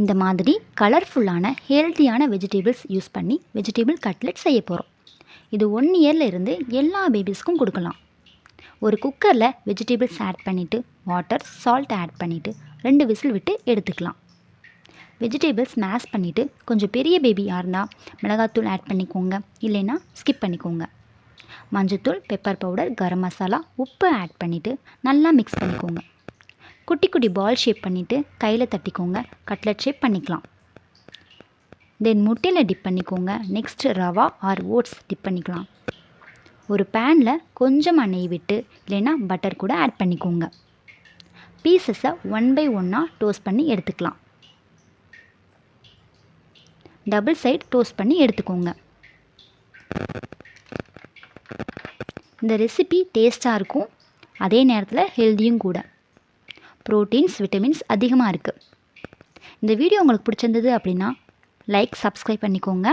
இந்த மாதிரி கலர்ஃபுல்லான ஹெல்த்தியான வெஜிடபிள்ஸ் யூஸ் பண்ணி வெஜிடபிள் கட்லெட் செய்ய போகிறோம். இது 1 இயரில் இருந்து எல்லா பேபிஸ்க்கும் கொடுக்கலாம். ஒரு குக்கரில் வெஜிடபிள்ஸ் ஆட் பண்ணிவிட்டு வாட்டர் சால்ட் ஆட் பண்ணிவிட்டு 2 விசில் விட்டு எடுத்துக்கலாம். வெஜிடபிள்ஸ் மேஷ் பண்ணிவிட்டு கொஞ்சம் பெரிய பேபியாக இருந்தால் மிளகாத்தூள் ஆட் பண்ணிக்கோங்க, இல்லைன்னா ஸ்கிப் பண்ணிக்கோங்க. மஞ்சத்தூள், பெப்பர் பவுடர், கரம் மசாலா, உப்பு ஆட் பண்ணிவிட்டு நல்லா மிக்ஸ் பண்ணிக்கோங்க. குட்டி குட்டி பால் ஷேப் பண்ணிவிட்டு கையில் தட்டிக்கோங்க. கட்லெட் ஷேப் பண்ணிக்கலாம். தென் முட்டையில் டிப் பண்ணிக்கோங்க. Next rava or oats dip பண்ணிக்கலாம். ஒரு பேனில் கொஞ்சமாக நெய் விட்டு இல்லைன்னா பட்டர் கூட ஆட் பண்ணிக்கோங்க. பீசஸை 1 by 1 டோஸ்ட் பண்ணி எடுத்துக்கலாம். டபுள் சைடு டோஸ்ட் பண்ணி எடுத்துக்கோங்க. இந்த ரெசிபி டேஸ்ட்டாக இருக்கும், அதே நேரத்தில் ஹெல்த்தியும் கூட. ப்ரோட்டீன்ஸ், விட்டமின்ஸ் அதிகமாக இருக்குது. இந்த வீடியோ உங்களுக்கு பிடிச்சிருந்தது அப்படின்னா லைக், சப்ஸ்கிரைப் பண்ணிக்கோங்க.